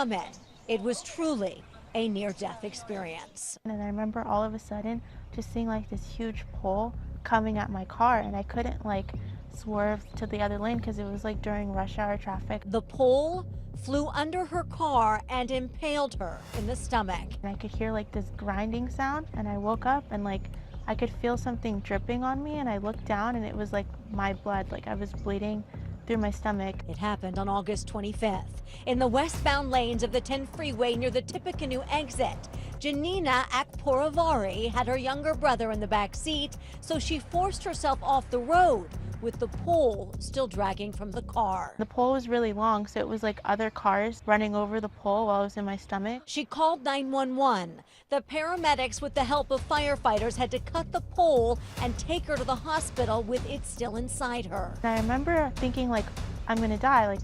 come in. It was truly a near-death experience. And I remember all of a sudden just seeing like this huge pole coming at my car, and I couldn't like swerve to the other lane because it was like during rush hour traffic. The pole flew under her car and impaled her in the stomach. And I could hear like this grinding sound, and I woke up and like I could feel something dripping on me, and I looked down and it was like my blood, like I was bleeding through my stomach. It happened on August 25th in the westbound lanes of the 10 freeway near the Tippecanoe exit. Janina Akporavari had her younger brother in the back seat, so she forced herself off the road with the pole still dragging from the car. The pole was really long, so it was like other cars running over the pole while I was in my stomach. She called 911. The paramedics, with the help of firefighters, had to cut the pole and take her to the hospital with it still inside her. And I remember thinking like, I'm gonna die, like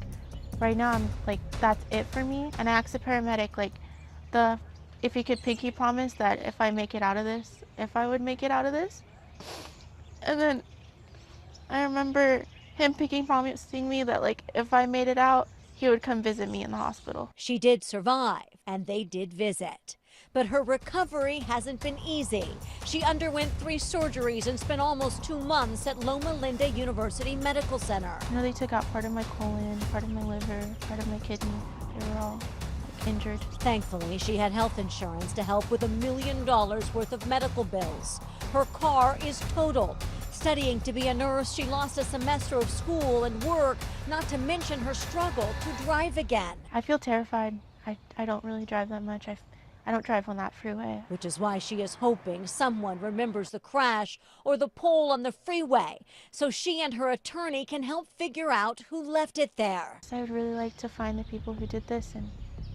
right now I'm like, that's it for me. And I asked the paramedic like if he could pinky promise that if I make it out of this, if I would make it out of this. And then I remember him pinky promising me that like if I made it out, he would come visit me in the hospital. She did survive, and they did visit. But her recovery hasn't been easy. She underwent 3 surgeries and spent almost 2 months at Loma Linda University Medical Center. You know, they took out part of my colon, part of my liver, part of my kidney. They were all like, injured. Thankfully, she had health insurance to help with $1 million worth of medical bills. Her car is totaled. Studying to be a nurse, she lost a semester of school and work, not to mention her struggle to drive again. I feel terrified. I don't really drive that much. I don't drive on that freeway. Which is why she is hoping someone remembers the crash or the pole on the freeway, so she and her attorney can help figure out who left it there. So I would really like to find the people who did this and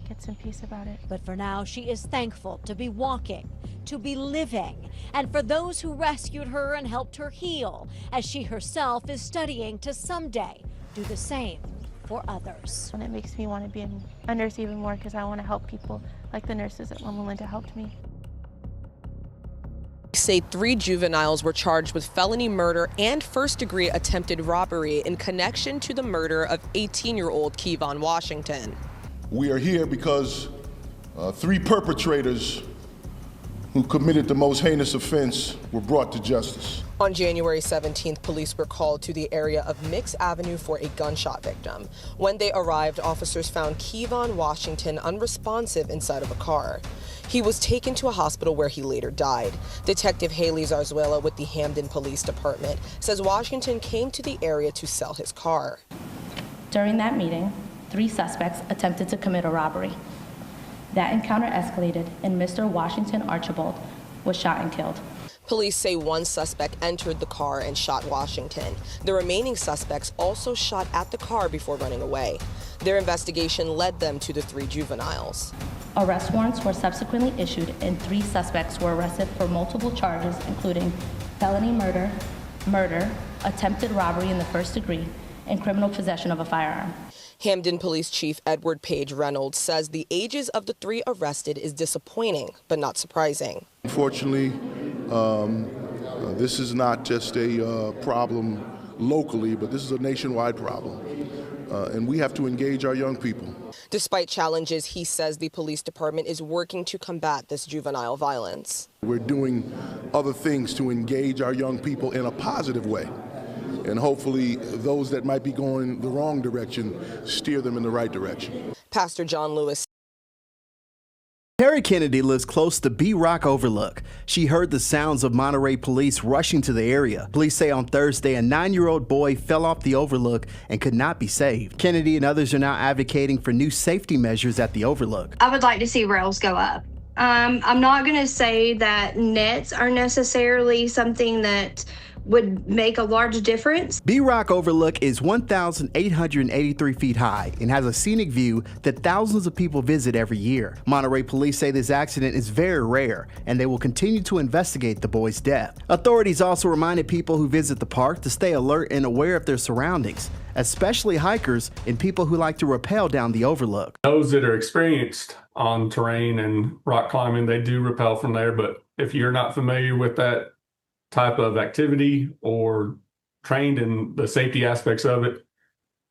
get some peace about it. But for now, she is thankful to be walking, to be living, and for those who rescued her and helped her heal, as she herself is studying to someday do the same for others. And it makes me want to be a nurse even more because I want to help people like the nurses at Loma Linda helped me. Say 3 juveniles were charged with felony murder and first-degree attempted robbery in connection to the murder of 18-year-old Kevon Washington. We are here because 3 perpetrators who committed the most heinous offense were brought to justice. On January 17th, police were called to the area of Mix Avenue for a gunshot victim. When they arrived, officers found Kevon Washington unresponsive inside of a car. He was taken to a hospital where he later died. Detective Haley Zarzuela with the Hamden Police Department says Washington came to the area to sell his car. During that meeting, 3 suspects attempted to commit a robbery. That encounter escalated, and Mr. Washington Archibald was shot and killed. Police say 1 suspect entered the car and shot Washington. The remaining suspects also shot at the car before running away. Their investigation led them to the 3 juveniles. Arrest warrants were subsequently issued, and 3 suspects were arrested for multiple charges, including felony murder, attempted robbery in the first degree, and criminal possession of a firearm. Hamden Police Chief Edward Page Reynolds says the ages of the 3 arrested is disappointing, but not surprising. Unfortunately, this is not just a problem locally, but this is a nationwide problem. And we have to engage our young people. Despite challenges, he says the police department is working to combat this juvenile violence. We're doing other things to engage our young people in a positive way. And hopefully those that might be going the wrong direction, steer them in the right direction. Pastor John Lewis. Terry Kennedy lives close to B-Rock Overlook. She heard the sounds of Monterey police rushing to the area. Police say on Thursday a 9-year-old boy fell off the overlook and could not be saved. Kennedy and others are now advocating for new safety measures at the overlook. I would like to see rails go up. I'm not going to say that nets are necessarily something that would make a large difference. B-Rock Overlook is 1,883 feet high and has a scenic view that thousands of people visit every year. Monterey police say this accident is very rare and they will continue to investigate the boy's death. Authorities also reminded people who visit the park to stay alert and aware of their surroundings, especially hikers and people who like to rappel down the overlook. Those that are experienced on terrain and rock climbing, they do rappel from there, but if you're not familiar with that type of activity or trained in the safety aspects of it,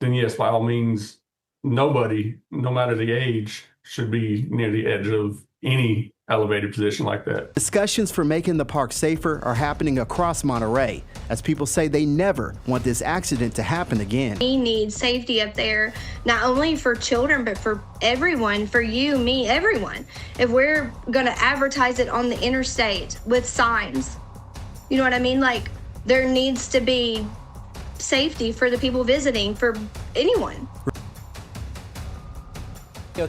then yes, by all means, nobody, no matter the age, should be near the edge of any elevated position like that. Discussions for making the park safer are happening across Monterey, as people say they never want this accident to happen again. We need safety up there, not only for children, but for everyone, for you, me, everyone. If we're gonna advertise it on the interstate with signs, you know what I mean? Like, there needs to be safety for the people visiting, for anyone.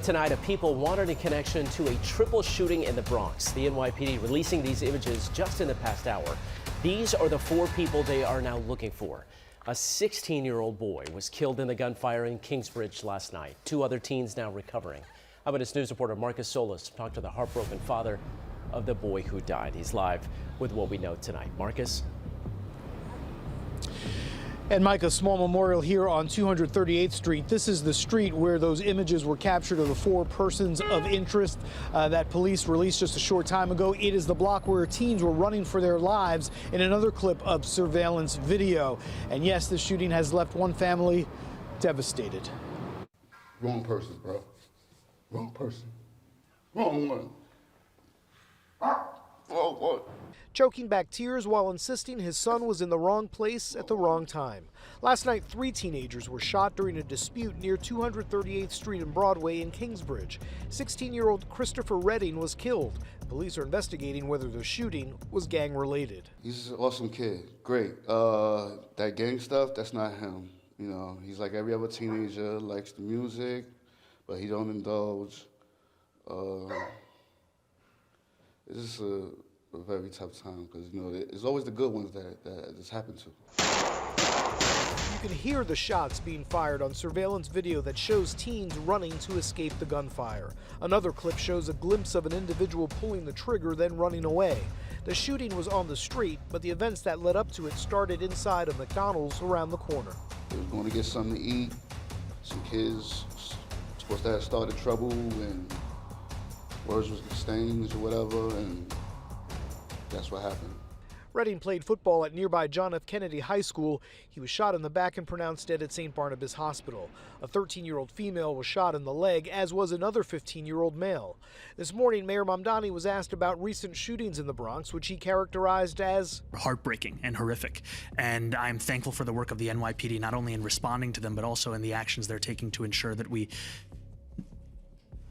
Tonight, a people wanted a connection to a triple shooting in the Bronx. The NYPD releasing these images just in the past hour. These are the 4 people they are now looking for. A 16-year-old boy was killed in the gunfire in Kingsbridge last night. 2 other teens now recovering. Eyewitness News reporter Marcus Solis talked to the heartbroken father of the boy who died. He's live with what we know tonight. Marcus? And Mike, a small memorial here on 238th Street. This is the street where those images were captured of the 4 persons of interest that police released just a short time ago. It is the block where teens were running for their lives in another clip of surveillance video. And yes, the shooting has left one family devastated. Wrong person, bro. Wrong person. Wrong one. Wrong one. Choking back tears while insisting his son was in the wrong place at the wrong time. Last night, 3 teenagers were shot during a dispute near 238th Street and Broadway in Kingsbridge. 16-year-old Christopher Redding was killed. Police are investigating whether the shooting was gang-related. He's an awesome kid, great. That gang stuff, that's not him. You know, he's like every other teenager, likes the music, but he don't indulge. It's just a very tough time because, you know, it's always the good ones that this happened to. You can hear the shots being fired on surveillance video that shows teens running to escape the gunfire. Another clip shows a glimpse of an individual pulling the trigger, then running away. The shooting was on the street, but the events that led up to it started inside a McDonald's around the corner. They was going to get something to eat. Some kids supposed to have started trouble, and words was exchanged or whatever, and that's what happened. Redding played football at nearby John F. Kennedy High School. He was shot in the back and pronounced dead at St. Barnabas Hospital. A 13-year-old female was shot in the leg, as was another 15-year-old male. This morning, Mayor Mamdani was asked about recent shootings in the Bronx, which he characterized as heartbreaking and horrific. And I'm thankful for the work of the NYPD, not only in responding to them, but also in the actions they're taking to ensure that we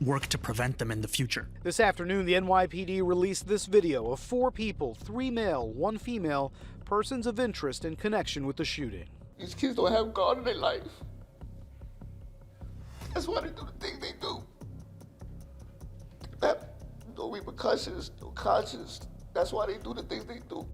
work to prevent them in the future. This afternoon, the NYPD released this video of 4 people, 3 male, 1 female, persons of interest in connection with the shooting. These kids don't have God in their life. That's why they do the things they do. They have no repercussions, no conscience. That's why they do the things they do.